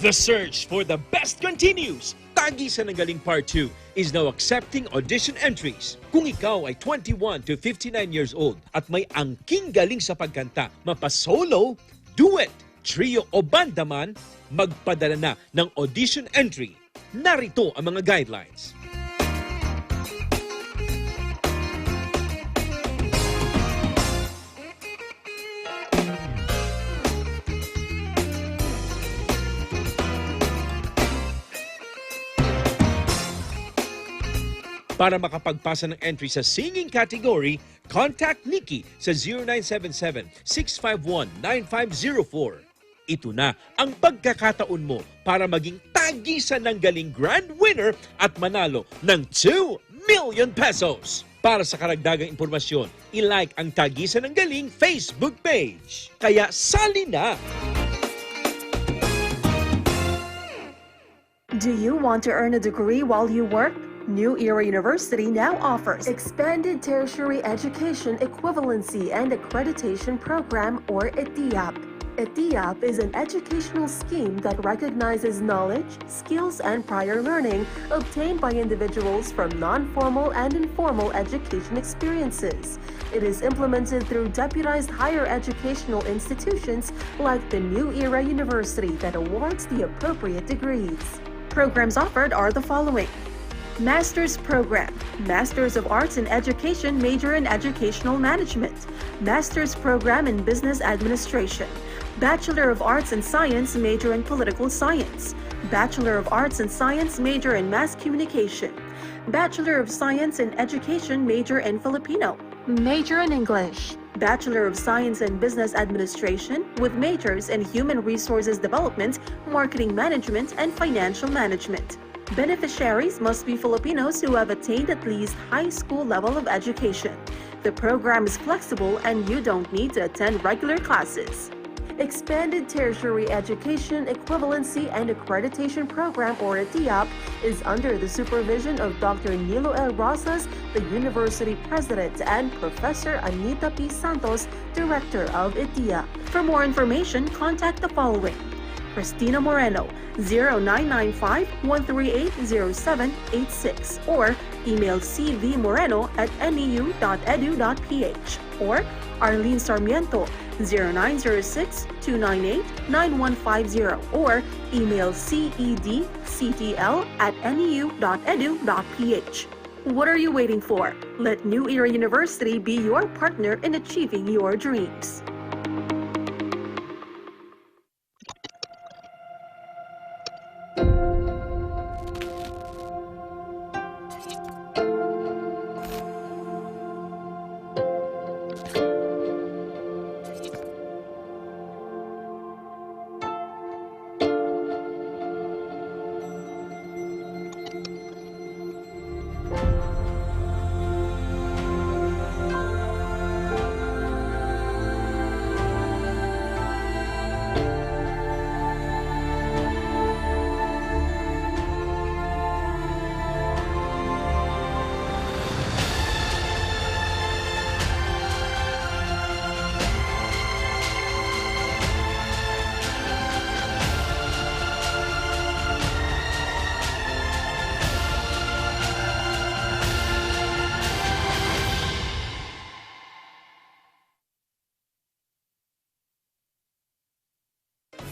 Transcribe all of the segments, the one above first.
The search for the best continues. Tagisan ng Galing Part 2 is now accepting audition entries. Kung ikaw ay 21 to 59 years old at may angking galing sa pagkanta, mapasolo, duet, trio o banda man, magpadala na ng audition entry. Narito ang mga guidelines. Para makapagpasa ng entry sa singing category, contact NIKKI sa 0977-651-9504. Ito na ang pagkakataon mo para maging tagisan ng galing grand winner at manalo ng 2 million pesos. Para sa karagdagang impormasyon, i-like ang Tagisan ng Galing Facebook page. Kaya sali na! Do you want to earn a degree while you work? New Era University now offers Expanded Tertiary Education Equivalency and Accreditation Program, or ETEEAP. ETEEAP is an educational scheme that recognizes knowledge, skills, and prior learning obtained by individuals from non-formal and informal education experiences. It is implemented through deputized higher educational institutions like the New Era University that awards the appropriate degrees. Programs offered are the following: Master's Program, Masters of Arts in Education, major in Educational Management, Master's Program in Business Administration, Bachelor of Arts in Science, major in Political Science, Bachelor of Arts in Science, major in Mass Communication, Bachelor of Science in Education, major in Filipino, major in English, Bachelor of Science in Business Administration with majors in Human Resources Development, Marketing Management, and Financial Management. Beneficiaries must be Filipinos who have attained at least high school level of education. The program is flexible and you don't need to attend regular classes. Expanded Tertiary Education Equivalency and Accreditation Program, or ETEEAP, is under the supervision of Dr. NILO ROSAS, the University President, and Professor ANITA P. Santos, Director of ETEEAP. For more information, contact the following: Cristina Moreno, 0995-138-0786, or email cvmoreno@neu.edu.ph, or Arlene Sarmiento, 0906-298-9150, or email cedctl@neu.edu.ph. What are you waiting for? Let New Era University be your partner in achieving your dreams.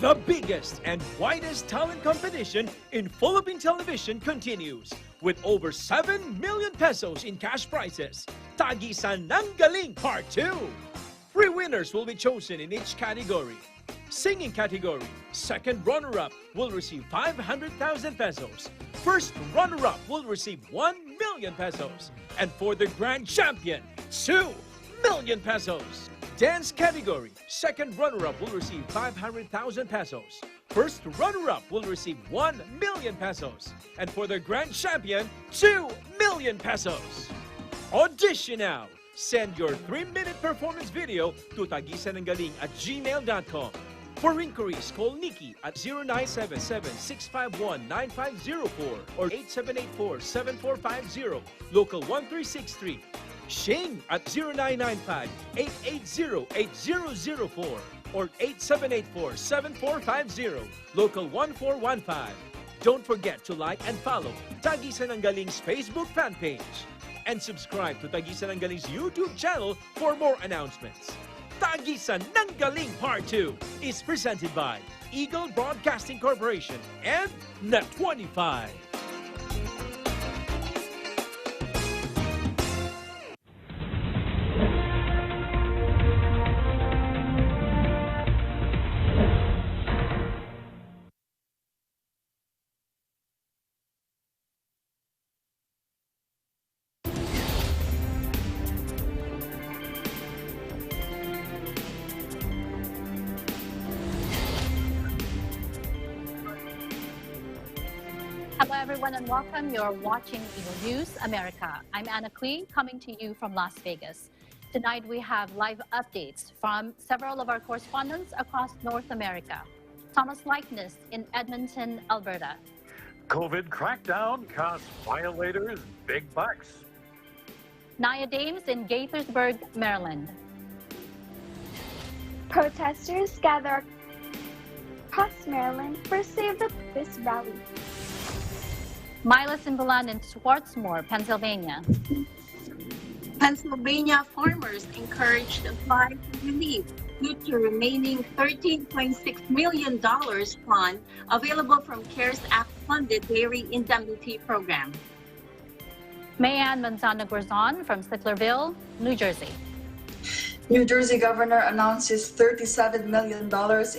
The biggest and widest talent competition in Philippine television continues with over 7 million pesos in cash prizes. Tagisan ng Galing Part 2. 3 winners will be chosen in each category. Singing category, second runner-up will receive 500,000 pesos. First runner-up will receive 1 million pesos. And for the grand champion, 2 million pesos. Dance category, second runner-up will receive 500,000 pesos. First runner-up will receive 1 million pesos. And for the grand champion, 2 million pesos. Audition now. Send your 3-minute performance video to tagisananggaling@gmail.com. For inquiries, call NIKKI at 0977-651-9504 or 8784-7450, local 1363. Shing at 0995-880-8004. or 8784-7450, local 1415. Don't forget to like and follow Tagisan ng Galing's Facebook fan page. And subscribe to Tagisan ng Galing's YouTube channel for more announcements. Tagisan ng Galing Part 2 is presented by Eagle Broadcasting Corporation and Net25. Hello, everyone, and welcome. You're watching Eagle News America. I'm NIKKI, coming to you from Las Vegas. Tonight, we have live updates from several of our correspondents across North America. Thomas Likeness in Edmonton, Alberta. COVID crackdown costs violators big bucks. Nia Dames in Gaithersburg, Maryland. Protesters gather across Maryland for Save the Purpose rally. Mila Simbalan in Swarthmore, Pennsylvania. Pennsylvania farmers encouraged to apply for relief due to remaining $13.6 million fund available from CARES Act-funded dairy indemnity program. Mayanne Manzano-Gorzon from Sicklerville, New Jersey. New Jersey governor announces $37 million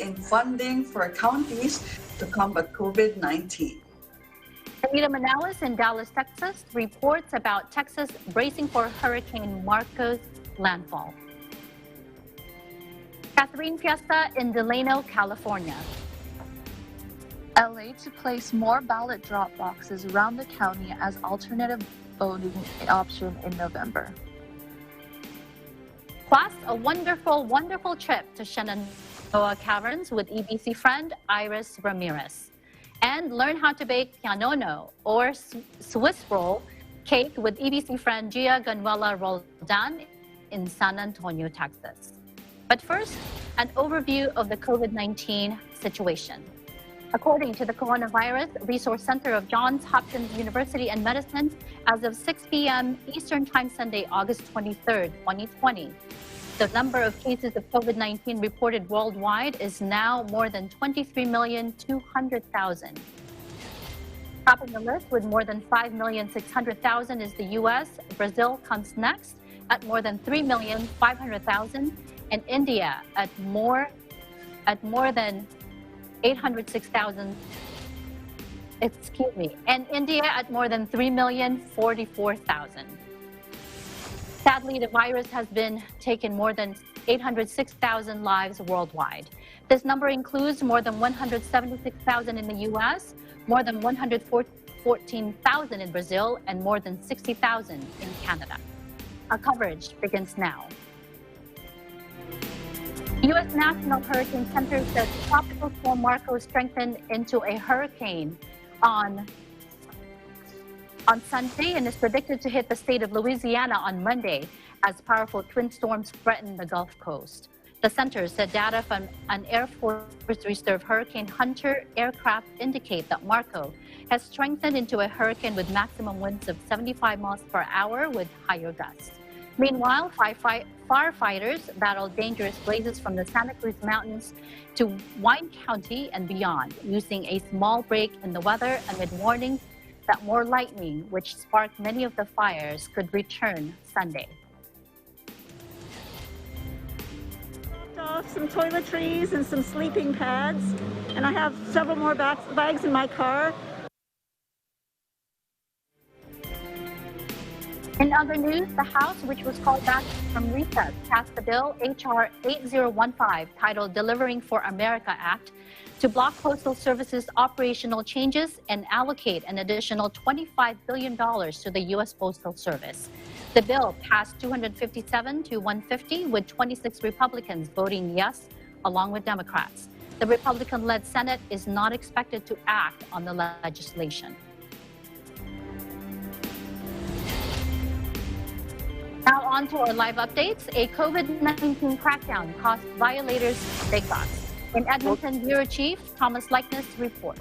in funding for counties to combat COVID-19. Anita Manales in Dallas, Texas, reports about Texas bracing for Hurricane Marco's landfall. Catherine Fiesta in Delano, California. LA to place more ballot drop boxes around the county as alternative voting option in November. Plus, a wonderful, wonderful trip to Shenandoah Caverns with EBC friend Iris Ramirez. And learn how to bake pianono or Swiss roll cake with EBC friend Gia Ganuela Roldan in San Antonio, Texas. But first, an overview of the COVID-19 situation. According to the Coronavirus Resource Center of Johns Hopkins University and Medicine, as of 6 p.m. Eastern Time Sunday, August 23, 2020, the number of cases of COVID-19 reported worldwide is now more than 23,200,000. Topping the list with more than 5,600,000 is the U.S. Brazil comes next at more than 3,500,000, and India at more than 806,000. And India at more than 3,044,000. Sadly, the virus has been taken more than 806,000 lives worldwide. This number includes more than 176,000 in the U.S., more than 114,000 in Brazil, and more than 60,000 in Canada. Our coverage begins now. The U.S. National Hurricane Center says Tropical Storm Marco strengthened into a hurricane on Sunday and is predicted to hit the state of Louisiana on Monday as powerful twin storms threaten the Gulf Coast. The center said data from an Air Force Reserve Hurricane Hunter aircraft indicate that Marco has strengthened into a hurricane with maximum winds of 75 miles per hour with higher gusts. Meanwhile, firefighters battled dangerous blazes from the Santa Cruz Mountains to Wine County and beyond, using a small break in the weather amid warnings that more lightning, which sparked many of the fires, could return Sunday. Off some toiletries and some sleeping pads, and I have several more bags in my car. In other news, the House, which was called back from recess, passed the bill H.R. 8015, titled Delivering for America Act, to block Postal Service's operational changes and allocate an additional $25 billion to the U.S. Postal Service. The bill passed 257 to 150, with 26 Republicans voting yes, along with Democrats. The Republican-led Senate is not expected to act on the legislation. Now on to our live updates. A COVID-19 crackdown cost violators big bucks. In Edmonton, Bureau Chief Thomas Likeness reports.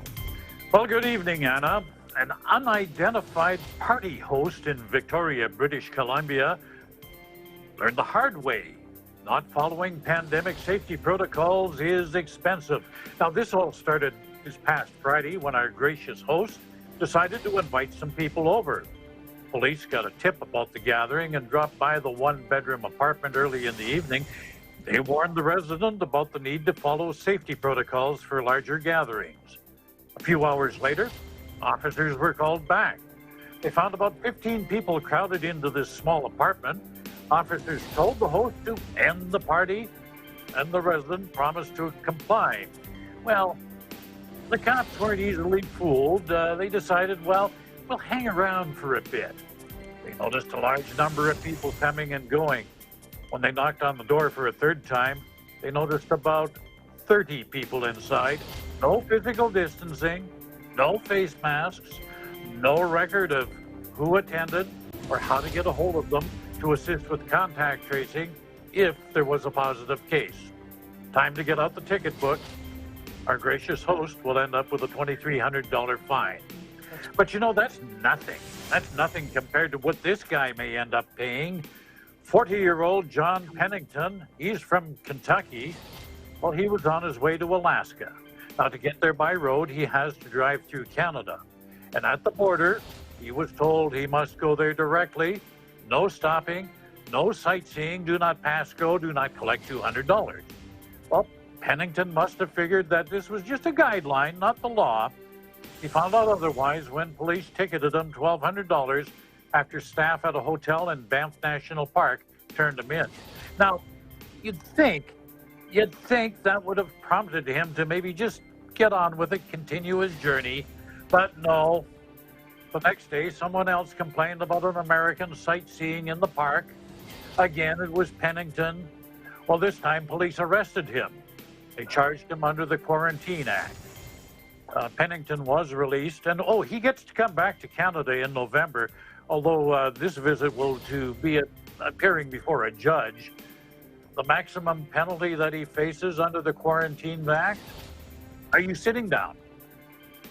Well, good evening, Anna. An unidentified party host in Victoria, British Columbia, learned the hard way. Not following pandemic safety protocols is expensive. Now, this all started this past Friday when our gracious host decided to invite some people over. Police got a tip about the gathering and dropped by the one-bedroom apartment early in the evening. They warned the resident about the need to follow safety protocols for larger gatherings. A few hours later, officers were called back. They found about 15 people crowded into this small apartment. Officers told the host to end the party, and the resident promised to comply. Well, the cops weren't easily fooled. They decided, well, we'll hang around for a bit. They noticed a large number of people coming and going. When they knocked on the door for a third time, they noticed about 30 people inside. No physical distancing, no face masks, no record of who attended or how to get a hold of them to assist with contact tracing if there was a positive case. Time to get out the ticket book. Our gracious host will end up with a $2,300 fine. But you know, that's nothing. That's nothing compared to what this guy may end up paying. 40-year-old John Pennington, he's from Kentucky. Well, he was on his way to Alaska. Now, to get there by road, he has to drive through Canada. And at the border, he was told he must go there directly. No stopping, no sightseeing, do not pass go, do not collect $200. Well, Pennington must have figured that this was just a guideline, not the law. He found out otherwise when police ticketed him $1,200 after staff at a hotel in Banff National Park turned him in. Now, you'd think that would have prompted him to maybe just get on with it, continue his journey, but no. The next day, someone else complained about an American sightseeing in the park. Again, it was Pennington. Well, this time, police arrested him. They charged him under the Quarantine Act. Pennington was released, and he gets to come back to Canada in November, although this visit will be appearing before a judge. The maximum penalty that he faces under the Quarantine Act, are you sitting down?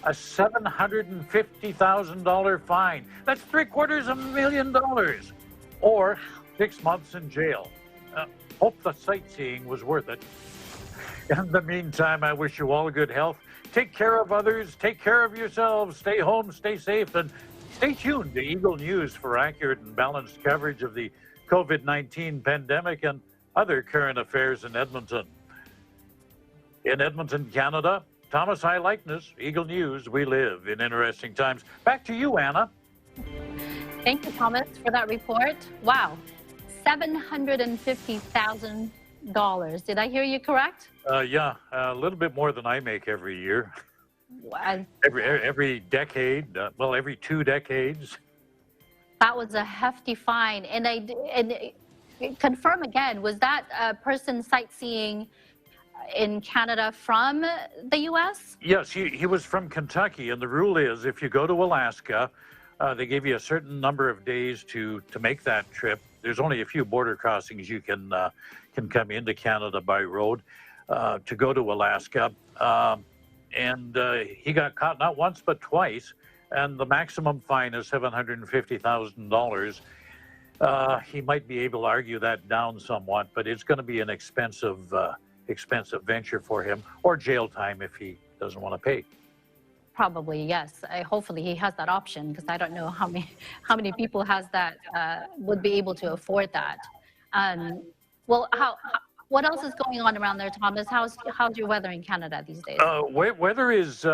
A $750,000 fine. That's $750,000, or 6 months in jail. Hope the sightseeing was worth it. In the meantime, I wish you all good health. Take care of others, take care of yourselves, stay home, stay safe, and stay tuned to Eagle News for accurate and balanced coverage of the COVID-19 pandemic and other current affairs in Edmonton. In Edmonton, Canada, Thomas I. Likeness, Eagle News, we live in interesting times. Back to you, Anna. Thank you, Thomas, for that report. Wow, $750,000. Did I hear you correct? Yeah, a little bit more than I make every year. Wow. Every decade, every 2 decades. That was a hefty fine. And confirm again, was that person sightseeing in Canada from the U.S.? Yes, he was from Kentucky, and the rule is if you go to Alaska, they give you a certain number of days to make that trip. There's only a few border crossings you can come into Canada by road to go to Alaska. And he got caught not once but twice, and the maximum fine is $750,000. He might be able to argue that down somewhat, but it's going to be an expensive venture for him, or jail time if he doesn't want to pay. Probably, yes. Hopefully he has that option, because I don't know how many people has that would be able to afford that. Well, what else is going on around there, Thomas? How's your weather in Canada these days? Weather is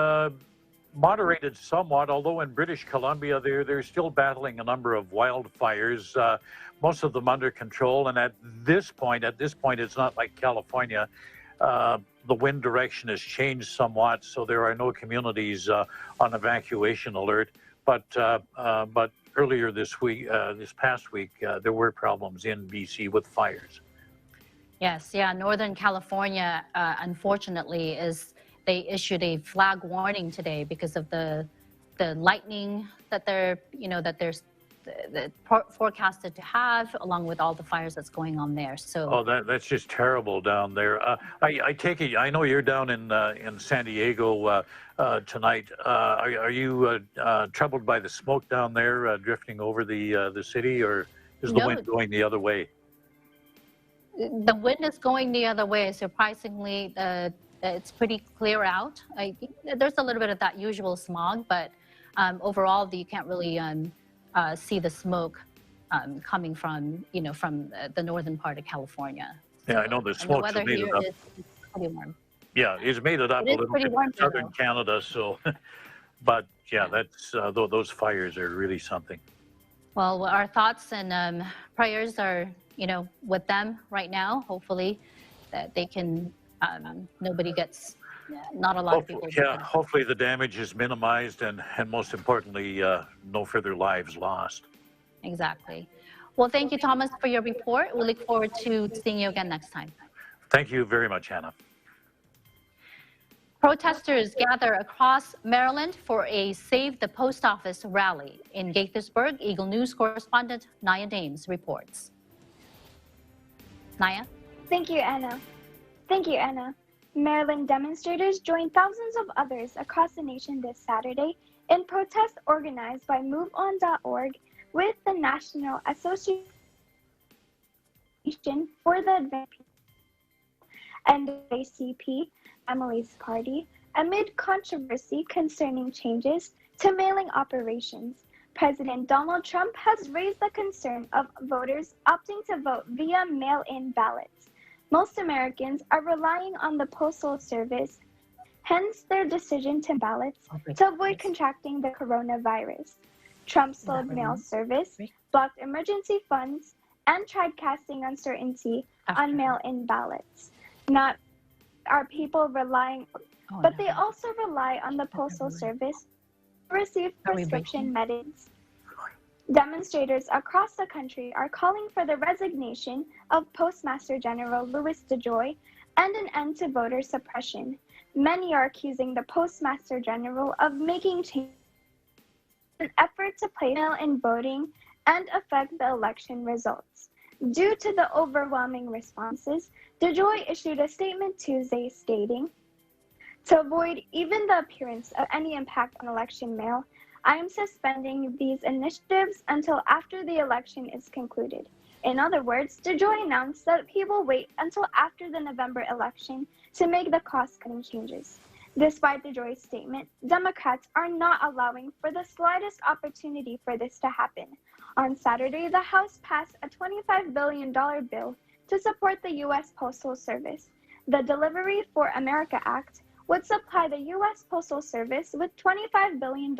moderated somewhat, although in British Columbia they're still battling a number of wildfires. Most of them under control, and at this point, it's not like California. The wind direction has changed somewhat, so there are no communities on evacuation alert. But earlier this past week, there were problems in BC with fires. Yes, yeah. Northern California, unfortunately, they issued a flag warning today because of the lightning that they're forecasted to have, along with all the fires that's going on there. So, oh, that's just terrible down there. I take it. I know you're down in San Diego tonight. Are you troubled by the smoke down there drifting over the city, or is the wind going the other way? The wind is going the other way. Surprisingly, it's pretty clear out. There's a little bit of that usual smog, but overall, you can't really see the smoke coming from, from the northern part of California. Yeah, I know the smoke has made it up. Is pretty warm. Yeah, it's made it up a little bit in southern Canada. So, but yeah, that's those fires are really something. Well, our thoughts and prayers are, with them right now. Hopefully, that they can. Nobody gets. Not a lot of people. Yeah, hopefully the damage is minimized and most importantly, no further lives lost. Exactly. Well, thank you, Thomas, for your report. We look forward to seeing you again next time. Thank you very much, Hannah. Protesters gather across Maryland for a Save the Post Office rally. In Gaithersburg, Eagle News correspondent Naya Dames reports. Naya? Thank you, Anna. Maryland demonstrators joined thousands of others across the nation this Saturday in protest organized by MoveOn.org with the National Association for the Advancement and the ACP, Emily's Party, amid controversy concerning changes to mailing operations. President Donald Trump has raised the concern of voters opting to vote via mail-in ballots. Most Americans are relying on the Postal Service, hence their decision to ballots to avoid contracting the coronavirus. Trump slowed mail service, blocked emergency funds, and tried casting uncertainty on mail-in ballots. Not are people relying, but they also rely on the Postal Service to receive prescription medicines. Demonstrators across the country are calling for the resignation of Postmaster General Louis DeJoy and an end to voter suppression. Many are accusing the Postmaster General of making changes in an effort to play mail-in voting and affect the election results. Due to the overwhelming responses, DeJoy issued a statement Tuesday stating, "To avoid even the appearance of any impact on election mail, I am suspending these initiatives until after the election is concluded." In other words, DeJoy announced that he will wait until after the November election to make the cost-cutting changes. Despite DeJoy's statement, Democrats are not allowing for the slightest opportunity for this to happen. On Saturday, the House passed a $25 billion bill to support the U.S. Postal Service. The Delivery for America Act would supply the U.S. Postal Service with $25 billion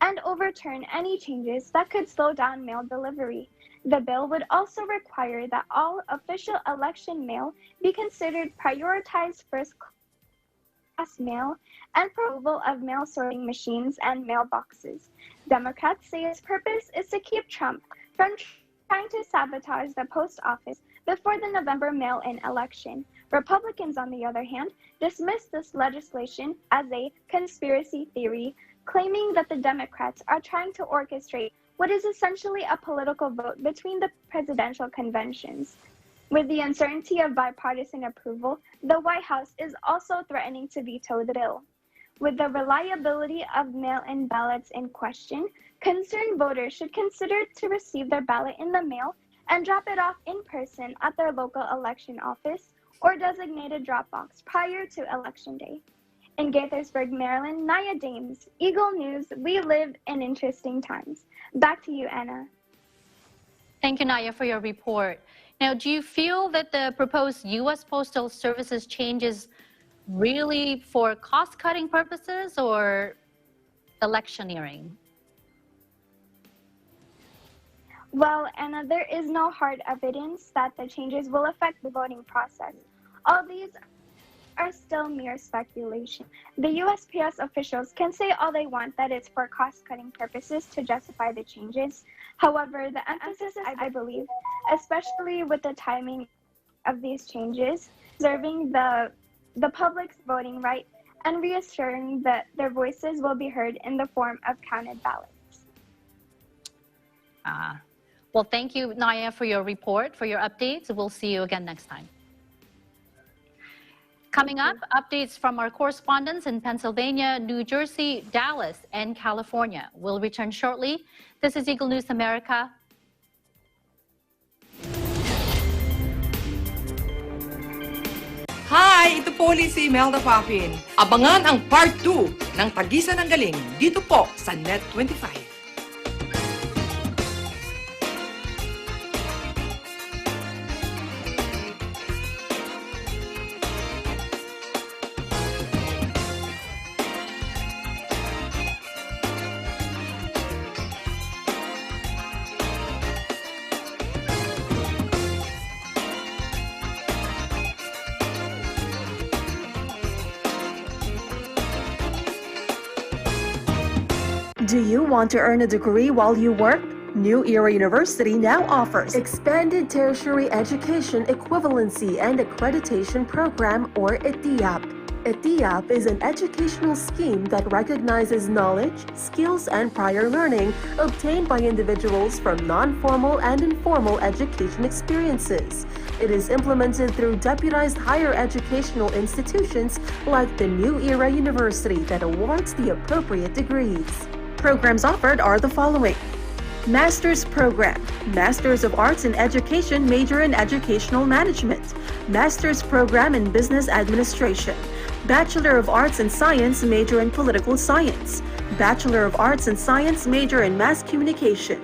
and overturn any changes that could slow down mail delivery. The bill would also require that all official election mail be considered prioritized first-class mail and approval of mail sorting machines and mailboxes. Democrats say its purpose is to keep Trump from trying to sabotage the post office before the November mail-in election. Republicans, on the other hand, dismissed this legislation as a conspiracy theory, claiming that the Democrats are trying to orchestrate what is essentially a political vote between the presidential conventions. With the uncertainty of bipartisan approval, the White House is also threatening to veto the bill. With the reliability of mail-in ballots in question, concerned voters should consider to receive their ballot in the mail and drop it off in person at their local election office or designated drop box prior to Election Day. In Gaithersburg, Maryland, Naya Dames, Eagle News, we live in interesting times. Back to you, Anna. Thank you, Naya, for your report. Now, do you feel that the proposed U.S. Postal Services changes really for cost-cutting purposes or electioneering? Well, Anna, there is no hard evidence that the changes will affect the voting process. All these are still mere speculation. The USPS officials can say all they want that it's for cost-cutting purposes to justify the changes. However, the emphasis, I believe, especially with the timing of these changes, preserving the public's voting right and reassuring that their voices will be heard in the form of counted ballots. Well, thank you, Naya, for your report, for your updates. We'll see you again next time. Coming up, updates from our correspondents in Pennsylvania, New Jersey, Dallas, and California. We'll return shortly. This is Eagle News America. Hi! Ito po ulit si Imelda Papin. Abangan ang part 2 ng Tagisan ng Galing dito po sa Net 25. Do you want to earn a degree while you work? New Era University now offers Expanded Tertiary Education Equivalency and Accreditation Program, or ETEEAP. ETEEAP is an educational scheme that recognizes knowledge, skills, and prior learning obtained by individuals from non-formal and informal education experiences. It is implemented through deputized higher educational institutions like the New Era University that awards the appropriate degrees. Programs offered are the following: Master's Program, Masters of Arts in Education, major in Educational Management, Master's Program in Business Administration, Bachelor of Arts in Science, major in Political Science, Bachelor of Arts in Science, major in Mass Communication,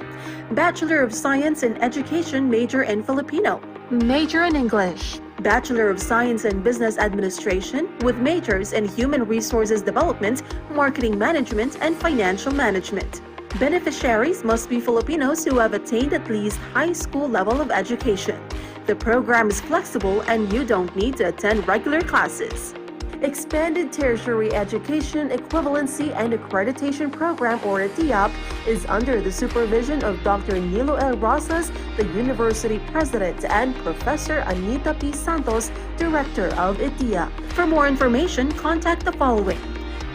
Bachelor of Science in Education, major in Filipino, major in English, Bachelor of Science in Business Administration with majors in Human Resources Development, Marketing Management, and Financial Management. Beneficiaries must be Filipinos who have attained at least high school level of education. The program is flexible and you don't need to attend regular classes. Expanded Tertiary Education Equivalency and Accreditation Program, or ETEEAP, is under the supervision of Dr. NILO ROSAS, the University President, and Professor ANITA P. Santos, Director of ETEEAP. For more information, contact the following: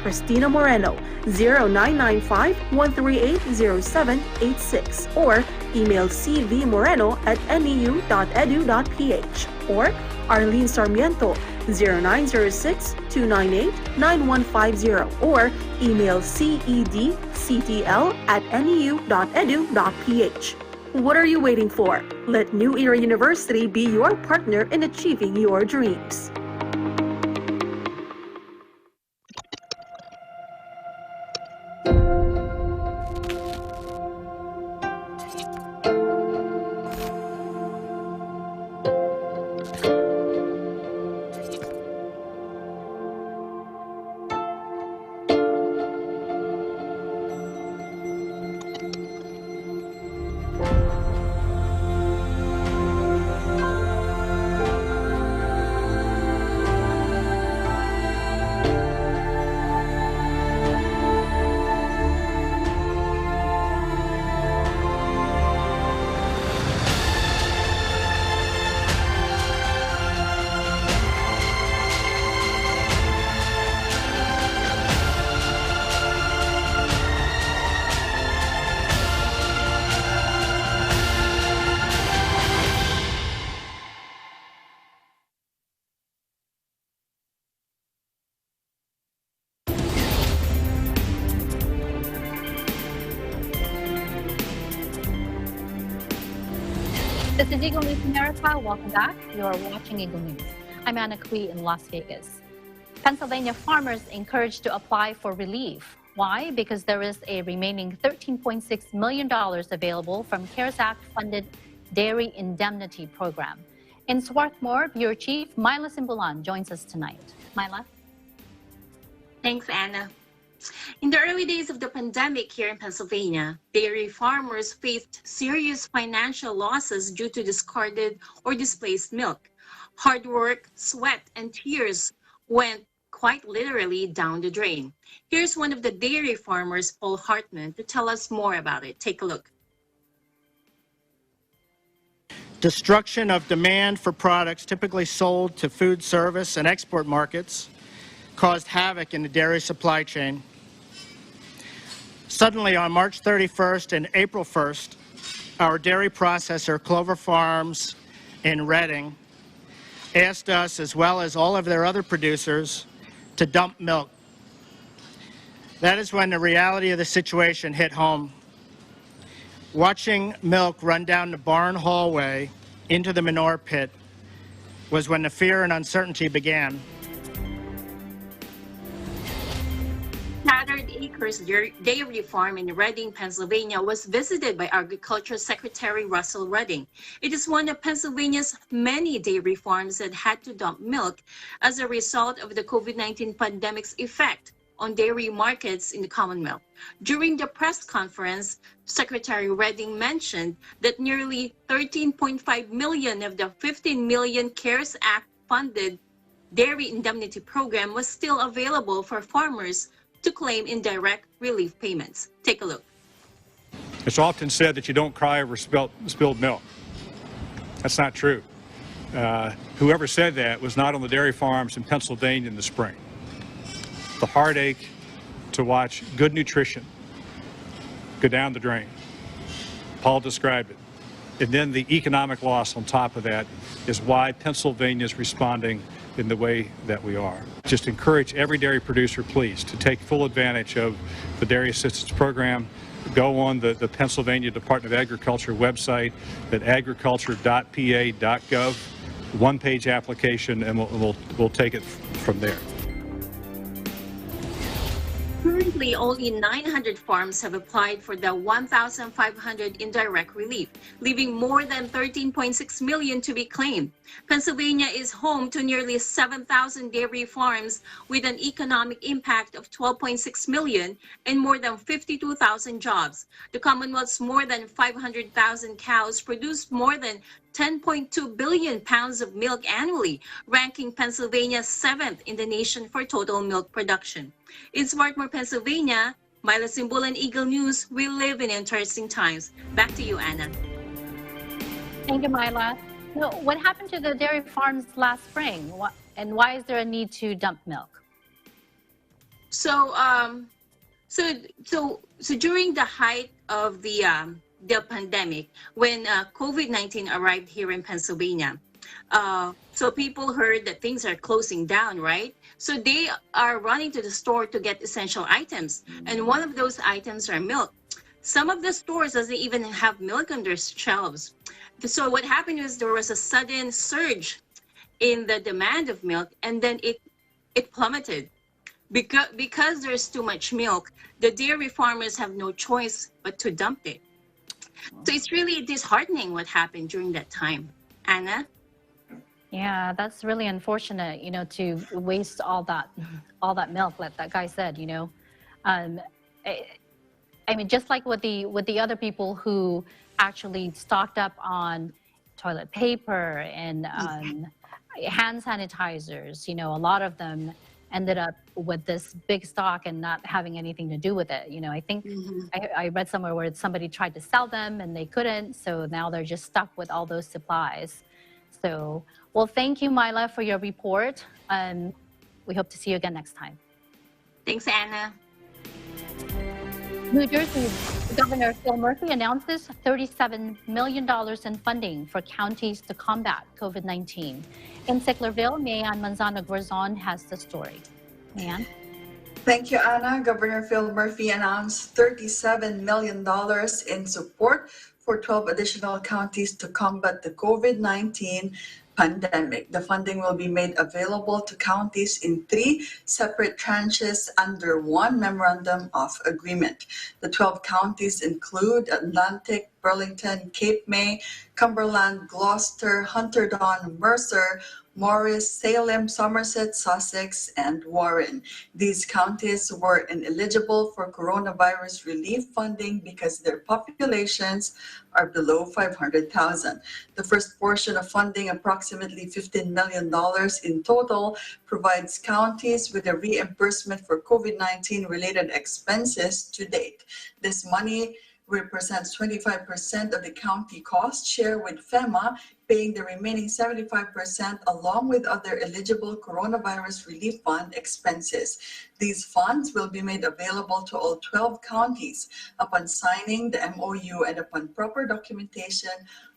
Cristina Moreno, 0995-138-0786, or email cvmoreno@neu.edu.ph, or Arlene Sarmiento, 0906-298-9150, or email cedctl@neu.edu.ph. What are you waiting for? Let New Era University be your partner in achieving your dreams. This is Eagle News America. Welcome back. You are watching Eagle News. I'm NIKKI in Las Vegas. Pennsylvania farmers encouraged to apply for relief. Why? Because there is a remaining $13.6 million available from CARES Act-funded Dairy Indemnity Program. In Swarthmore, Bureau Chief Myla Simbulan joins us tonight. Myla? Thanks, Anna. In the early days of the pandemic here in Pennsylvania, dairy farmers faced serious financial losses due to discarded or displaced milk. Hard work, sweat, and tears went quite literally down the drain. Here's one of the dairy farmers, Paul Hartman, to tell us more about it. Take a look. Destruction of demand for products typically sold to food service and export markets caused havoc in the dairy supply chain. Suddenly, on March 31st and April 1st, our dairy processor, Clover Farms in Reading, asked us, as well as all of their other producers, to dump milk. That is when the reality of the situation hit home. Watching milk run down the barn hallway into the manure pit was when the fear and uncertainty began. Scattered Acres Dairy Farm in Reading, Pennsylvania was visited by Agriculture Secretary Russell Redding. It is one of Pennsylvania's many dairy farms that had to dump milk as a result of the COVID-19 pandemic's effect on dairy markets in the Commonwealth. During the press conference, Secretary Redding mentioned that nearly 13.5 million of the 15 million CARES Act funded dairy indemnity program was still available for farmers to claim in direct relief payments. Take a look. It's often said that you don't cry over spilled milk. That's not true. Whoever said that was not on the dairy farms in Pennsylvania in the spring. The heartache to watch good nutrition go down the drain. Paul described it. And then the economic loss on top of that is why Pennsylvania is responding in the way that we are. Just encourage every dairy producer, please, to take full advantage of the Dairy Assistance Program. Go on the Pennsylvania Department of Agriculture website at agriculture.pa.gov, one-page application, and we'll take it from there. Currently, only 900 farms have applied for the 1,500 indirect relief, leaving more than 13.6 million to be claimed. Pennsylvania is home to nearly 7,000 dairy farms with an economic impact of 12.6 million and more than 52,000 jobs. The Commonwealth's more than 500,000 cows produce more than 10.2 billion pounds of milk annually, ranking Pennsylvania 7th in the nation for total milk production. In Swarthmore, Pennsylvania, Myla Simbulan, Eagle News, we live in interesting times. Back to you, Anna. Thank you, Myla. So what happened to the dairy farms last spring? And why is there a need to dump milk? So during the height of the pandemic, when COVID-19 arrived here in Pennsylvania, so people heard that things are closing down, right? So they are running to the store to get essential items. And one of those items are milk. Some of the stores doesn't even have milk on their shelves. So what happened was there was a sudden surge in the demand of milk, and then it plummeted. Because there's too much milk, the dairy farmers have no choice but to dump it. So it's really disheartening what happened during that time. Anna? Yeah, that's really unfortunate, to waste all that milk, like that guy said, I mean, just like with the other people who actually stocked up on toilet paper and hand sanitizers, a lot of them ended up with this big stock and not having anything to do with it. I think I read somewhere where somebody tried to sell them and they couldn't, so now they're just stuck with all those supplies. So, well, thank you, Myla, for your report. We hope to see you again next time. Thanks, Anna. New Jersey Governor Phil Murphy announces $37 million in funding for counties to combat COVID-19. In Sicklerville, Mayan Manzano-Gorzon has the story. Mayan? Thank you, Anna. Governor Phil Murphy announced $37 million in support for 12 additional counties to combat the COVID-19 pandemic. The funding will be made available to counties in 3 separate tranches under one memorandum of agreement. The 12 counties include Atlantic, Burlington, Cape May, Cumberland, Gloucester, Hunterdon, Mercer, Morris, Salem, Somerset, Sussex, and Warren. These counties were ineligible for coronavirus relief funding because their populations are below 500,000. The first portion of funding, approximately $15 million in total, provides counties with a reimbursement for COVID-19 related expenses to date. This money represents 25% of the county cost share with FEMA paying the remaining 75% along with other eligible coronavirus relief fund expenses. These funds will be made available to all 12 counties upon signing the MOU and upon proper documentation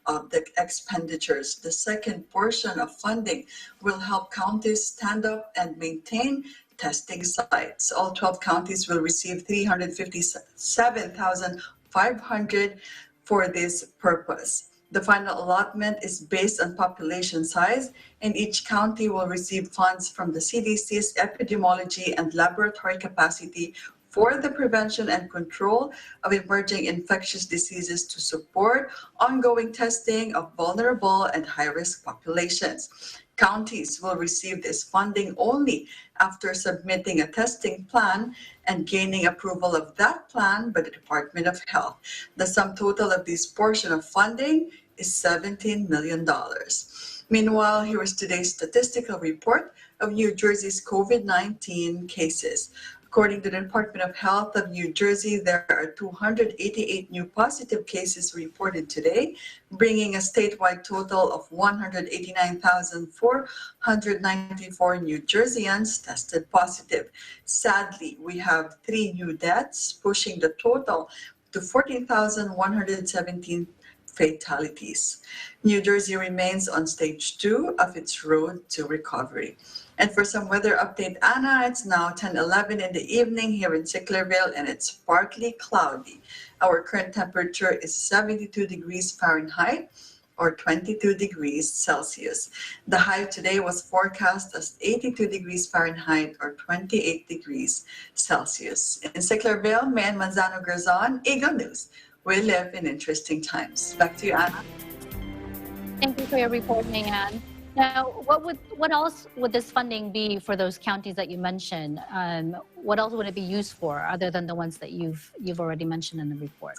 of the expenditures. The second portion of funding will help counties stand up and maintain testing sites. All 12 counties will receive $357,500 for this purpose. The final allotment is based on population size, and each county will receive funds from the CDC's epidemiology and laboratory capacity for the prevention and control of emerging infectious diseases to support ongoing testing of vulnerable and high-risk populations. Counties will receive this funding only after submitting a testing plan and gaining approval of that plan by the Department of Health. The sum total of this portion of funding is $17 million. Meanwhile, here is today's statistical report of New Jersey's COVID-19 cases. According to the Department of Health of New Jersey, there are 288 new positive cases reported today, bringing a statewide total of 189,494 New Jerseyans tested positive. Sadly, we have 3 new deaths, pushing the total to 14,117 fatalities. New Jersey remains on stage 2 of its road to recovery. And for some weather update, Anna, it's now 10:11 in the evening here in Sicklerville, and it's partly cloudy. Our current temperature is 72 degrees Fahrenheit or 22 degrees Celsius. The high today was forecast as 82 degrees Fahrenheit or 28 degrees Celsius. In Sicklerville, May and Manzano Garzon, Eagle News. We live in interesting times. Back to you, Anna. Thank you for your report, Mayan. Now, what else would this funding be for those counties that you mentioned? What else would it be used for other than the ones that you've already mentioned in the report?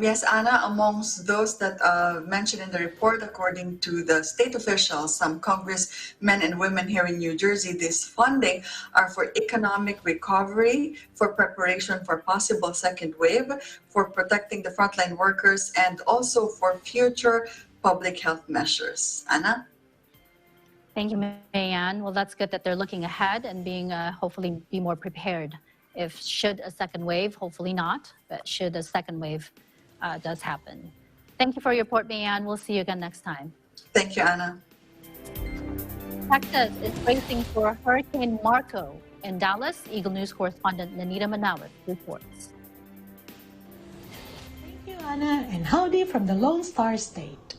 Yes, Anna, amongst those that mentioned in the report, according to the state officials, some congressmen and women here in New Jersey, this funding are for economic recovery, for preparation for possible second wave, for protecting the frontline workers, and also for future public health measures. Anna? Thank you, Mayan. Well, that's good that they're looking ahead and being hopefully be more prepared if should a second wave, hopefully not, but should a second wave does happen. Thank you for your report, Mayan. We'll see you again next time. Thank you, Anna. Texas is bracing for Hurricane Marco. In Dallas, Eagle News correspondent Nanita Manawat reports. Thank you, Anna, and howdy from the Lone Star State.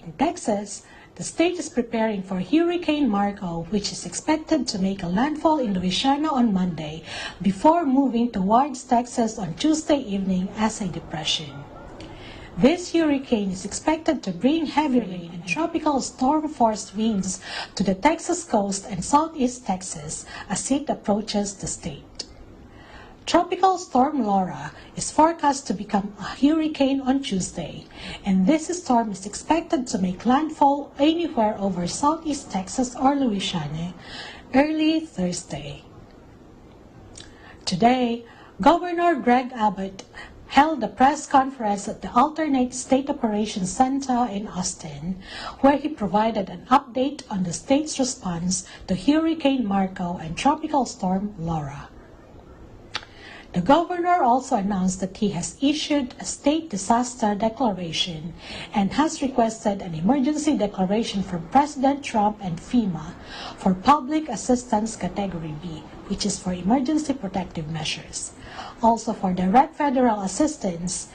In Texas, the state is preparing for Hurricane Marco, which is expected to make a landfall in Louisiana on Monday before moving towards Texas on Tuesday evening as a depression. This hurricane is expected to bring heavy rain and tropical storm-force winds to the Texas coast and southeast Texas as it approaches the state. Tropical storm Laura is forecast to become a hurricane on Tuesday, and this storm is expected to make landfall anywhere over southeast Texas or Louisiana early Thursday. Today, Governor Greg Abbott held a press conference at the Alternate State Operations Center in Austin, where he provided an update on the state's response to Hurricane Marco and Tropical Storm Laura. The governor also announced that he has issued a state disaster declaration and has requested an emergency declaration from President Trump and FEMA for Public Assistance Category B, which is for emergency protective measures, also for direct federal assistance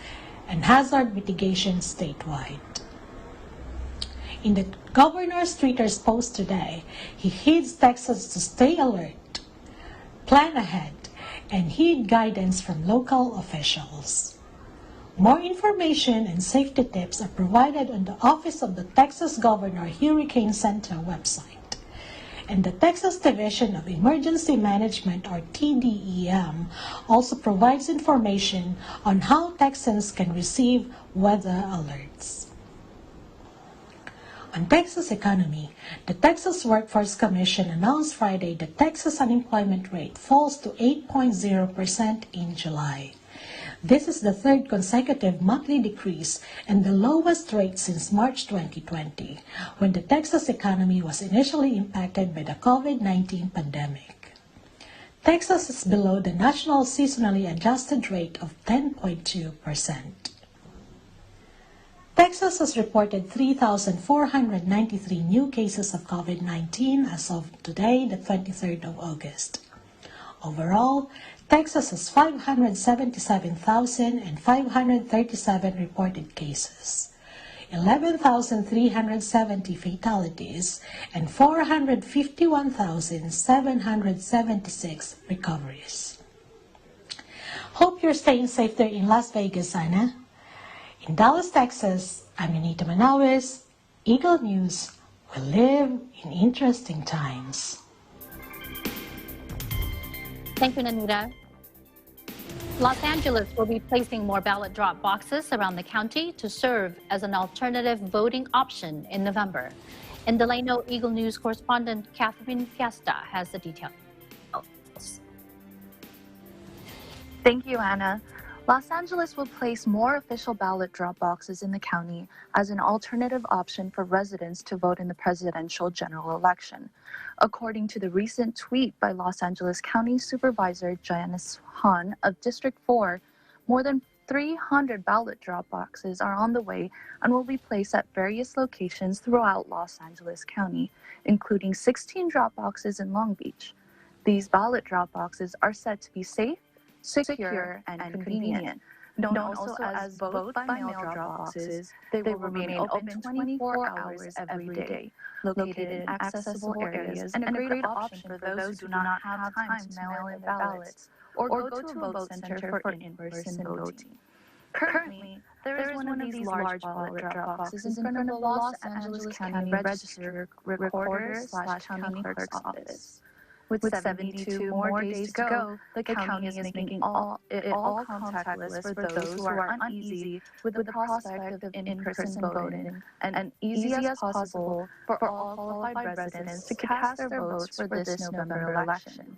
and hazard mitigation statewide. In the governor's Twitter's post today, he heeds Texas to stay alert, plan ahead, and heed guidance from local officials. More information and safety tips are provided on the Office of the Texas Governor Hurricane Center website. And the Texas Division of Emergency Management, or TDEM, also provides information on how Texans can receive weather alerts. On Texas economy, the Texas Workforce Commission announced Friday that Texas unemployment rate falls to 8.0% in July. This is the third consecutive monthly decrease and the lowest rate since March 2020, when the Texas economy was initially impacted by the COVID-19 pandemic. Texas is below the national seasonally adjusted rate of 10.2%. Texas has reported 3,493 new cases of COVID-19 as of today, the 23rd of August. Overall, Texas has 577,537 reported cases, 11,370 fatalities, and 451,776 recoveries. Hope you're staying safe there in Las Vegas, Ana. In Dallas, Texas, I'm Anita Manawis, Eagle News. We live in interesting times. Thank you, Anita. Los Angeles will be placing more ballot drop boxes around the county to serve as an alternative voting option in November. In Delano, Eagle News correspondent Catherine Fiesta has the details. Thank you, Anna. Los Angeles will place more official ballot drop boxes in the county as an alternative option for residents to vote in the presidential general election. According to the recent tweet by Los Angeles County Supervisor Janice Hahn of District 4, more than 300 ballot drop boxes are on the way and will be placed at various locations throughout Los Angeles County, including 16 drop boxes in Long Beach. These ballot drop boxes are said to be safe, secure, and convenient. Known also as vote-by-mail drop boxes, they will remain open 24 hours every day, located in accessible areas, and a great option for those who do not have time to mail in their ballots or go to a vote center for in-person voting. Currently, there is one of these large ballot drop boxes in front of the Los Angeles County Register Recorder/County Clerk's office. With 72 more days to go, the county is making it all contactless for those who are uneasy with the prospect of in-person voting, and easy as possible for all qualified residents to cast their votes for this November election.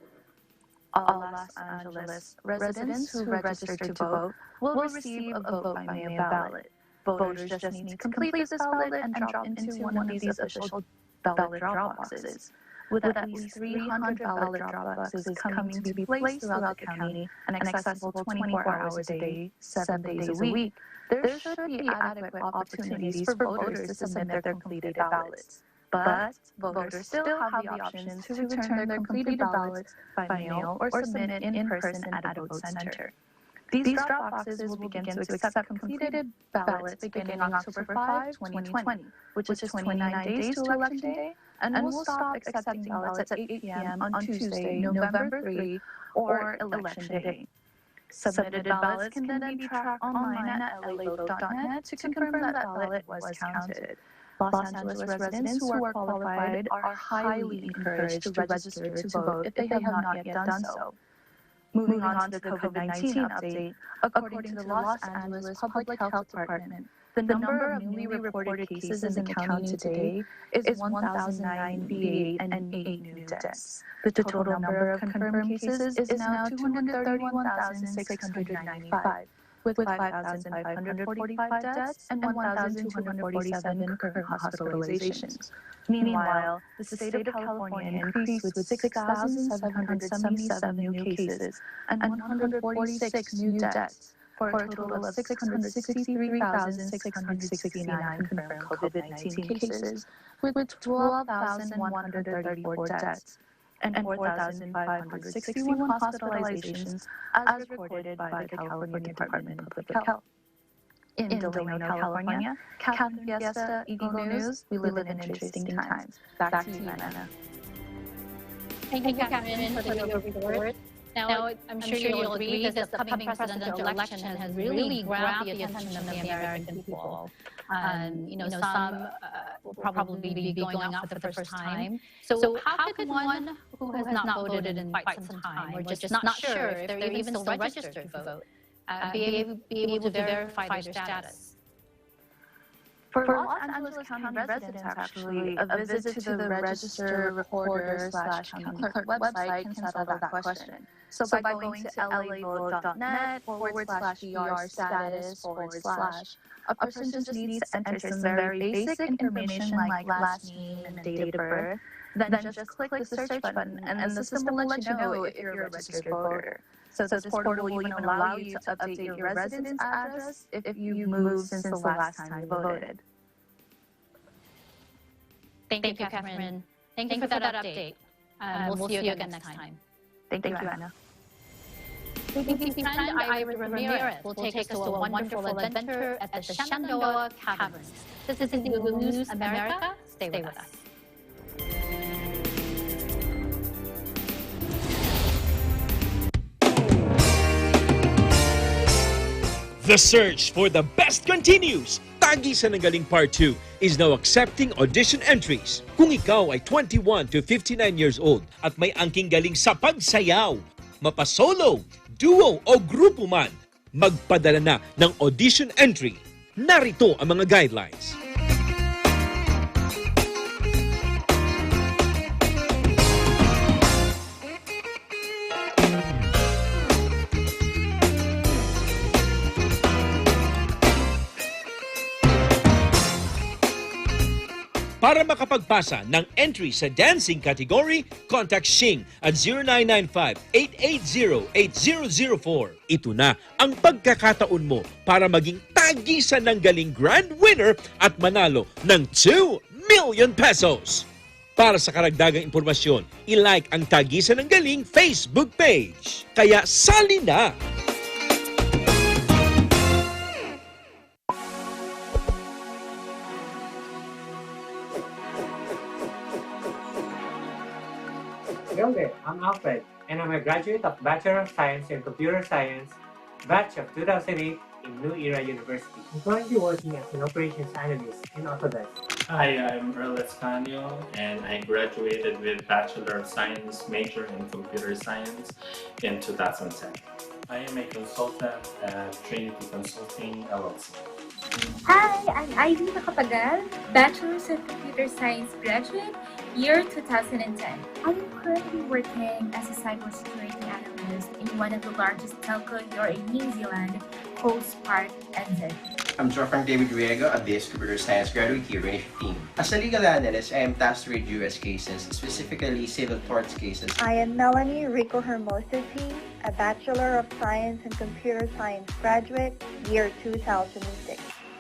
All Los Angeles residents who register to vote will receive a vote-by-mail ballot. Voters just need to complete this ballot and drop into one of these official ballot drop boxes. With at least 300 ballot drop boxes coming to be placed throughout the county and accessible 24 hours a day, 7 days a week, there should be adequate opportunities for voters to submit their completed ballots. But voters still have the options to return their completed ballots by mail or submit in person at a vote center. These drop boxes will begin to accept completed ballots beginning October 5, 2020, which is 29 days to Election Day, and will stop accepting ballots at 8 p.m. on Tuesday, November 3, or Election Day. Submitted ballots can then be tracked online at lavote.net to confirm that ballot was counted. Los Angeles residents who are qualified are highly encouraged to register to vote if they have not yet done so. Moving on to the COVID-19 update, according to the Los Angeles Public Health Department, the number of newly reported cases in the county today is 1,098 and 8 new deaths. The total number of confirmed cases is now 231,695, with 5,545 deaths and 1,247 current hospitalizations. Meanwhile, the state of California increased with 6,777 new cases and 146 new deaths, for a total of 663,669 confirmed COVID-19 cases, with 12,134 deaths and 4,561 hospitalizations as recorded by the California Department of Public Health. In Delano, California, Catherine Fiesta, Eagle News, we live in interesting times. Back to you, Anna. Thank you, Catherine, for your report. Now, I'm sure you'll agree that the upcoming presidential election has really grabbed the attention of the American people. Some will probably be going out for the first time. So how could one who has not voted in quite some time, or just not sure if they're even still registered to vote, be able to verify their status? For Los Angeles County residents, actually, a visit to the Register Recorder/County Clerk website can settle that question. So by going to lavote.net/BR status/, a person just needs to enter some very basic information like last name and date of birth. Then just click the search button, and the system will let you know if you're a registered voter. So this portal will even allow you to update your residence address if you moved since the last time you voted. Thank you, Catherine. Thank you for that update. We'll see you again next time. Thank you, Anna. ETEEP friend Iris Ramirez will take us to a wonderful adventure at the Shenandoah Caverns. This is News America. Stay with us. The search for the best continues. Tagisan ng Galing Part 2 is now accepting audition entries. Kung ikaw ay 21 to 59 years old at may angking galing sa pagsayaw, mapasolo, duo o grupo man, magpadala na ng audition entry. Narito ang mga guidelines. Para makapagpasa ng entry sa dancing category, contact Shing at 0995-880-8004. Ito na ang pagkakataon mo para maging tagisan ng galing grand winner at manalo ng 2 million pesos. Para sa karagdagang impormasyon, i-like ang Tagisan ng Galing Facebook page. Kaya sali na! Hello there, I'm Alfred, and I'm a graduate of Bachelor of Science in Computer Science, batch of 2008 in New Era University. I'm currently working as an operations analyst in Autodesk. Hi, I'm Earl Escanio, and I graduated with Bachelor of Science major in Computer Science in 2010. I am a consultant at Trinity Consulting, LLC. Hi, I'm Ivy Nakatagal, Bachelor's of Computer Science graduate, year 2010. I'm currently working as a cybersecurity analyst in one of the largest telco here in New Zealand, Coast Park, NZ. I'm Frank David Riego, a BS Computer Science graduate here in 2015. As a legal analyst, I am tasked to read U.S. cases, specifically civil torts cases. I am Melanie Rico Hermosi, a Bachelor of Science in Computer Science graduate, year 2006.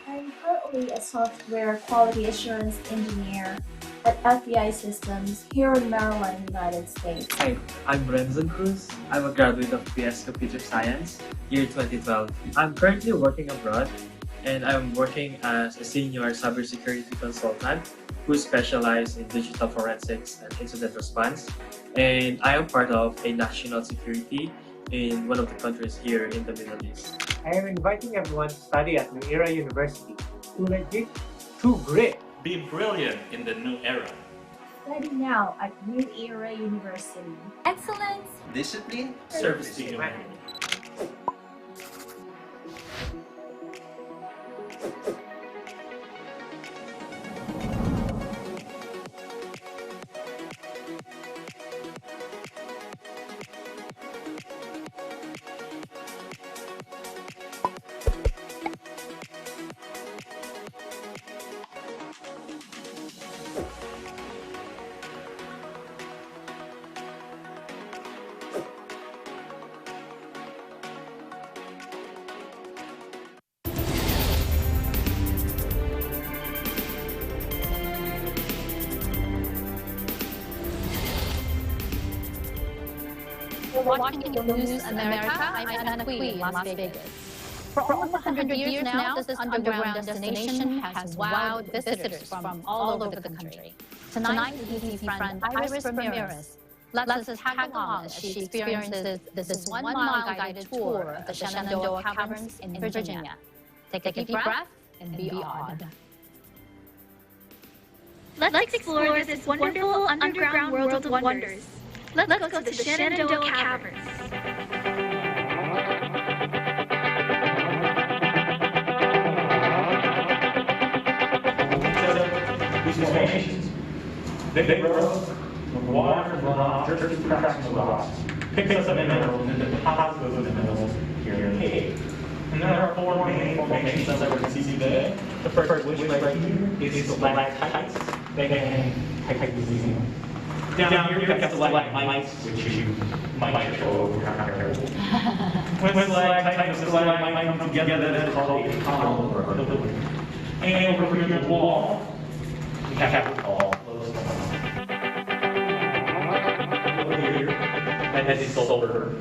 I'm currently a software quality assurance engineer at FBI Systems here in Maryland, United States. Hi, I'm Renzo Cruz. I'm a graduate of BS Computer Science, year 2012. I'm currently working abroad, and I'm working as a senior cybersecurity consultant who specializes in digital forensics and incident response. And I am part of a national security in one of the countries here in the Middle East. I am inviting everyone to study at New Era University. To legit, to grit. Be brilliant in the new era. Study now at New Era University. Excellence, Discipline, service to humanity. You're watching News America. I'm NIKKI in Las Vegas. For almost 100 years now, this underground destination has wowed visitors from all over the country. Tonight, ETEEP friend Iris Ramirez lets us tag along as she experiences this one-mile guided tour of the Shenandoah Caverns in Virginia. Take a deep breath and be awed. Let's explore this wonderful underground world of wonders. Let's go to the Shenandoah Caverns. They grow when water runoff just cracks the rocks, picks up minerals, and then deposits those minerals here in the cave. And there are four main formations that we can see today. The first, which right here, is stalactites. They can type disease. Down here, you've got stalagmites, which you might show over here. When stalactites and stalagmites come together, that's called a column or a building. And over here on the wall, we have all those over here, that is solar.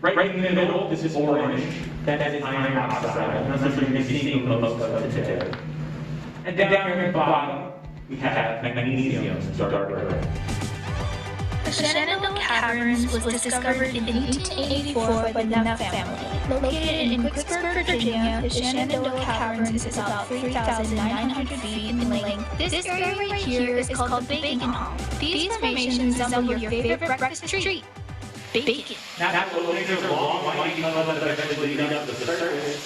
Right in the middle, this is orange. That is iron oxide, and that's what you're seeing the most of today. And down here at the bottom, we have magnesium, dark red. The Shenandoah Caverns was discovered in 1884 by the Neff family. Located in Quicksburg, Virginia, the Shenandoah Caverns is about 3,900 feet in length. This area right here is called the Bacon Hall. These formations resemble your favorite breakfast treat, bacon. That little things are long, winding tunnels that eventually lead up to the surface.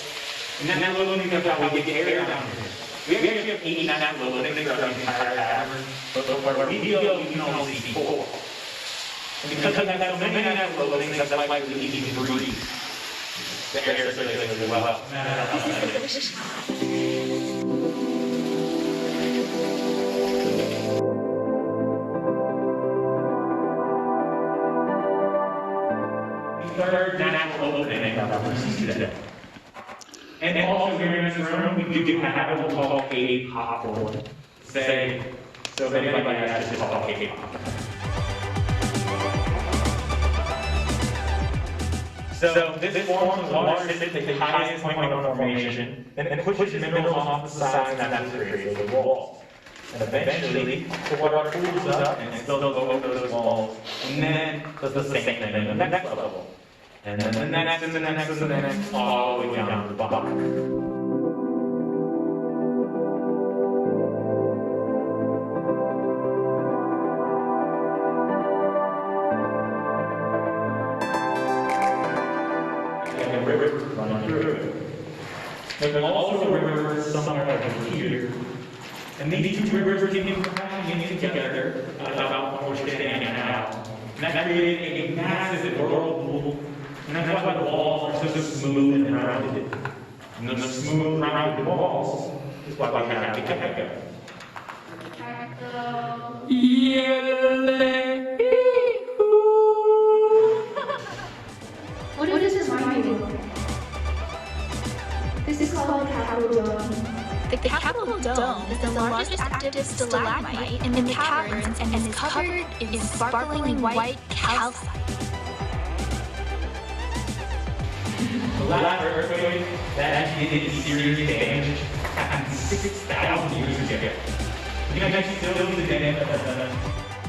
And that little thing is how we get air down here. We actually have 89 little things throughout the entire cavern, but where we go, we can only see 4. And because we have so many little things, that's why we even breathe. The air circulates really well. Third natural opening that we see today. And also here in this room, we do have what we call a popcorn. So if anybody has this, called a pop. So this forms the water sits at the highest point of the formation, and pushes minerals off the sides, and that creates the walls. And eventually, the water cools up and spills over those walls, and then does the same thing at the next level. And then the next, and the next, and the next, all the way down to the bottom. And rivers run through it. There's also rivers somewhere over here. And these two rivers came hanging together about where we're standing now. And that created a massive whirlpool. And that's why the walls are so smooth and rounded. And the smooth, rounded walls is why we have the echo. What does this remind you of? This is called the Capitol Dome. The Capitol Dome is the largest active stalagmite in the caverns and is covered in sparkling white calcite. The last earthquake that actually did serious damage happened 6,000 years ago. You can actually still see the damage that's done.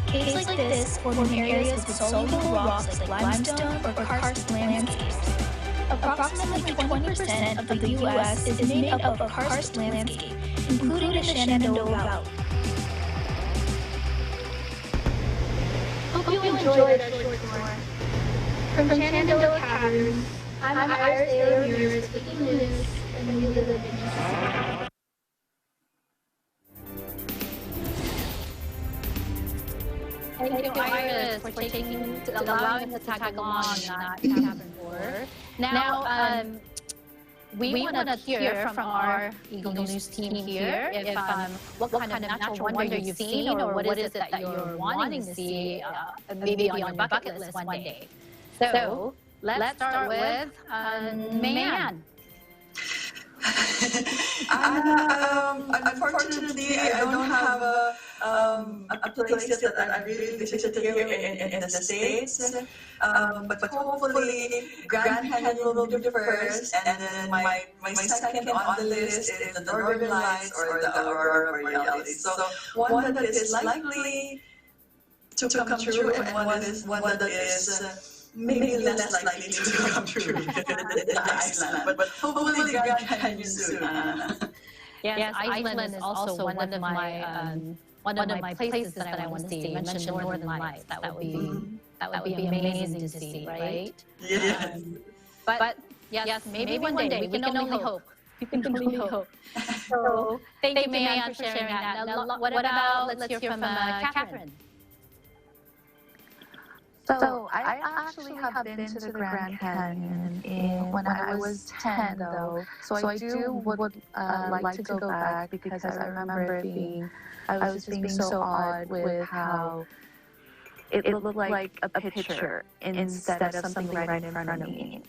Caves like this form in areas with soluble rocks like limestone or karst landscapes. Approximately 20% of the U.S. is made up of karst landscape, including the Shenandoah Valley. Hope you enjoyed our short tour. From Shenandoah Caverns, I'm Iris Ramirez with the news, and we live in Mississippi. Thank you, Iris, for allowing us to tag along in that cabin tour. Now, we want to hear from our Eagle News team here if what kind of natural wonder you've seen, or what is it that you're wanting to see, maybe on your bucket list one day. So let's start with Man. Unfortunately, I don't have a place that I really visited here in the States. But hopefully, Grand Canyon will be the first, and then my second on the list is the Northern Lights or the Aurora Borealis. So one that is likely to come true, and one that is maybe less likely to come true because it's Iceland. But hopefully, Grand Canyon soon. Yes, Iceland is also one of my places that I want to see. You mentioned Northern Lights. That would be amazing to see, right? Yes. But yes, maybe one day we can only hope. You can only hope. So thank you, Mayan, for sharing that. Now, what about, let's hear from Catherine. So I actually have been to the Grand Canyon when I was 10, though. So I would like to go back because I remember it being, I was just being so awed with how it looked like a picture instead of something right in front of me.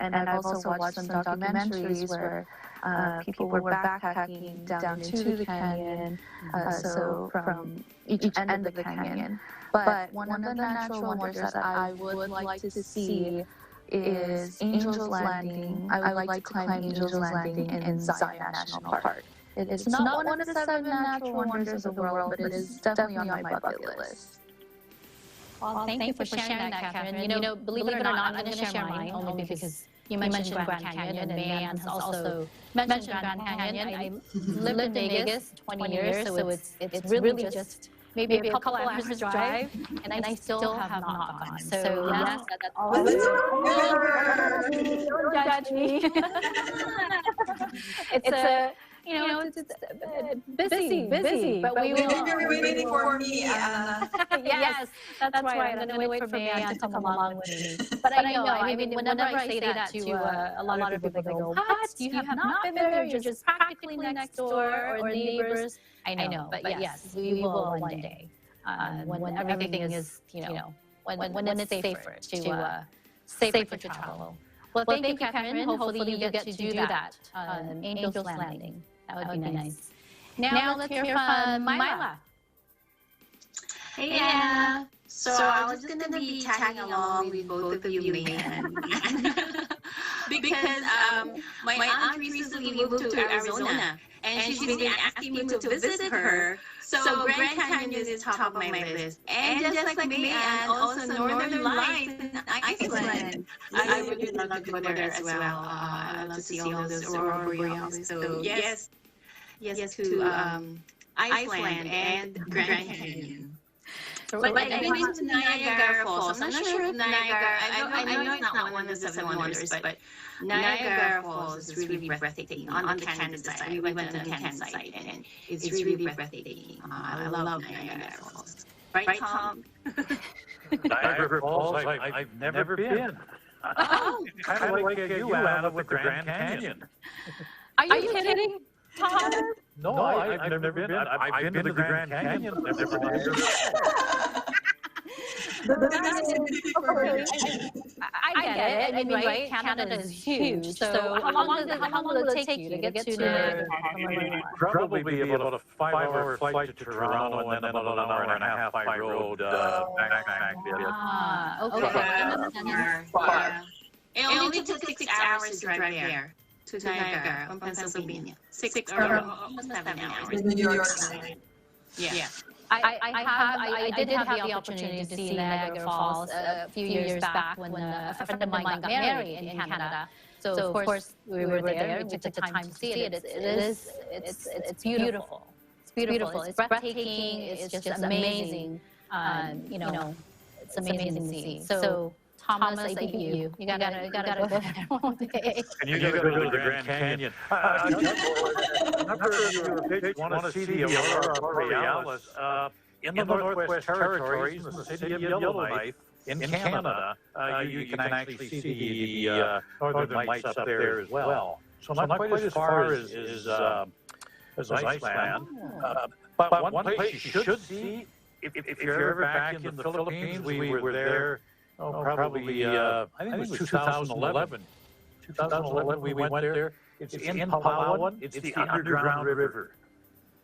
And I've also watched some documentaries where people were backpacking down into the canyon, so from each end of the canyon. But one of the natural wonders that I would like to see is Angel's Landing. I would like to climb Angel's Landing in Zion National Park. It's not one of the 7 natural wonders of the world, but it is definitely on my bucket list. Well, thank you for sharing that, Catherine. You know, believe it or not, I'm going to share mine only because you mentioned Grand Canyon, and Mayan has also mentioned Grand Canyon. I lived in Vegas 20 years, so it's really just maybe a couple hours drive, and I still have not gone. So yes, that's all. Don't judge me. It's a, you know, it's busy, but we will. You're waiting for me, Anna. Yes, that's right. I'm going to wait for Mayan to come along with me. But I know, I mean, whenever I say that to a lot of people, they go, what? You have not been there? You're just practically next door or neighbors. I know, but yes, we will one day. When everything is, you know, when it's safer to travel. Well, thank you, Catherine. Hopefully you get to do that, Angel's Landing. That would be nice. Now let's hear from Myla. Hey, Anna. So I was just going to be tagging along with both of you, Mayan. Because my aunt recently moved to Arizona, and she's been asking me to visit her. So Grand Canyon is top of my list. And just like Mayan, also Northern Lights in Iceland. I would really love to go there as well. I love to see all those aurora borealis. So yes to Iceland and Grand Canyon. But I've been to Niagara Falls. I'm not sure if Niagara, I know it's not one of the 7 wonders, but Niagara Falls is really breathtaking on the Canada side. We went to the Canada side, and it's really breathtaking. I love Niagara Falls. Right, Tom? Niagara Falls, I've never been. Oh, Kind of like you, Anna, with the Grand Canyon. Are you kidding, Tom? No, I've never been. I've been to the Grand Canyon. I've never been there. I get it. I mean, right? Canada is huge. So how long will it take you to get to Niagara? Probably be about a 5-hour flight to Toronto, and then about an hour and a half by road back. Okay. It only took 6 hours to drive there. To Niagara from Pennsylvania. 6 or almost 7 hours. New York City. Yeah. I did have the opportunity to see Niagara Falls a few years back when a friend of mine got married in Canada. So of course we were there. We took the time to see it. It's beautiful. It's beautiful. It's breathtaking. It's just amazing. You know, it's amazing to see. So Thomas, I beat you. You gotta go there one day. And you gotta go to the Grand Canyon. I'm not sure if you want to see the aurora borealis in the Northwest Territories, in the city of Yellowknife, in Canada. You can actually see the northern lights up there as well. So not quite as far as Iceland. But one place you should see, if you're ever back in the Philippines, we were there. Probably, I think it was 2011. 2011, we went there. It's in Palawan. It's the underground river.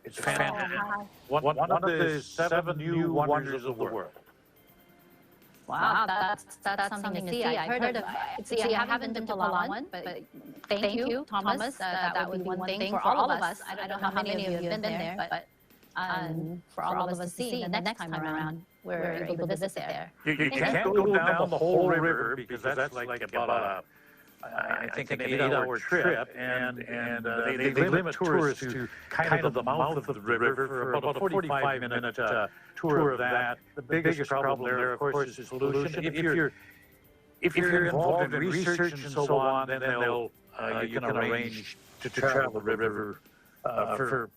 It's fantastic. One of the 7 new wonders of the world. Wow, that's something to see. I've heard of it. See, I haven't been to Palawan, but thank you, Thomas. That would be one thing for all of us. I don't know how many of you have been there, but for all of us to see the next time around, we're able to visit there. You can't go down the whole river because that's like about I think an 8-hour trip, and they limit tourists to kind of the mouth of the river for about a 45-minute tour of that. The biggest problem there, of course, is pollution. If you're involved in research and so on, then they'll you can arrange to travel the river for,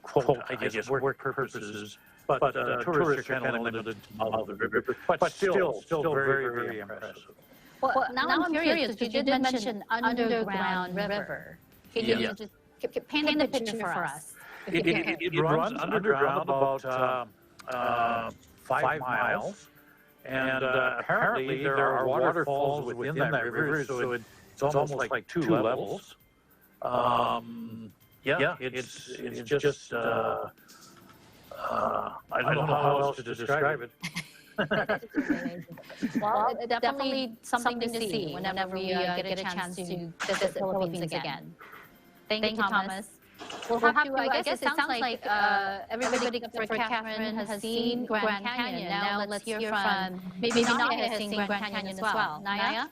quote, I guess, work purposes. But tourists are kind of limited to follow the river. But still very, very impressive. Well, now I'm curious, because you did mention underground river. Can you just paint the picture for us? It runs underground about 5 miles. And apparently there are waterfalls within that river, so it's almost like 2 levels. It's just, I don't know how else to describe it. Well, it's definitely something to see whenever we get a chance to visit the Philippines again. Thank you, Thomas. We'll have to, I guess it sounds like everybody except for Catherine has seen Grand Canyon. Now let's hear from, maybe Naya has seen Grand Canyon as well. Naya?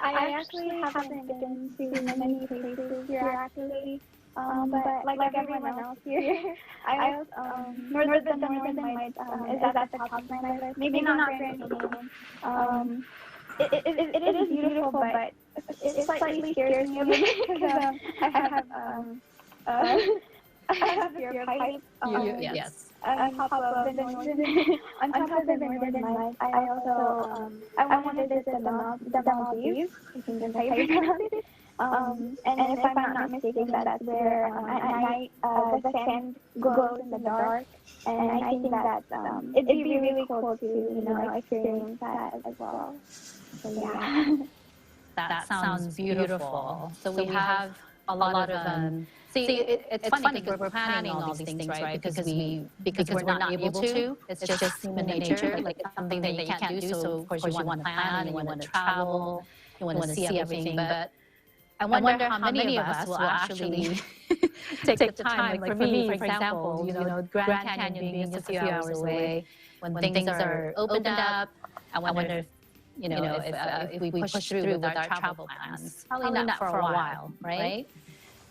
I actually haven't been to many places here, actually. But like everyone else here, I was, Northern Lights is at the top of my list. Maybe not Grand Canyon. It is beautiful, but it slightly scares me a bit because I have fear of heights. Yes. On top of the Northern Lights, I also I want to visit the Maldives. I think that's how you pronounce it. And if I'm not mistaken, that's where at night the sand glows in the dark, and I think that it'd be really cool to experience that as well. So yeah. That sounds beautiful. So we have a lot of it's funny because we're planning all these things, right? Because we're not able to. It's just human nature. Like it's something that you can't do. So of course you want to plan, you want to travel, you want to see everything. But I wonder how many of us will actually take the time. Like for me, for example, Grand Canyon being just a few hours away, when things are opened up, I wonder if we push through with our travel plans. Probably not for a while, right?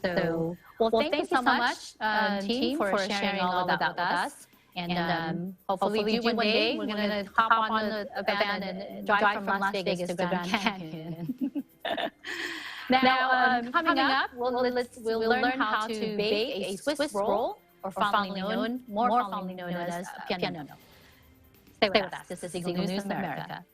So, well, thank you so much, team, for sharing all of that with us. And hopefully one day we're going to hop on a van and drive from Las Vegas to Grand Canyon. Now, coming up, we'll learn how to bake a Swiss roll, or more fondly known as piano. Stay with us. This is Eagle News America.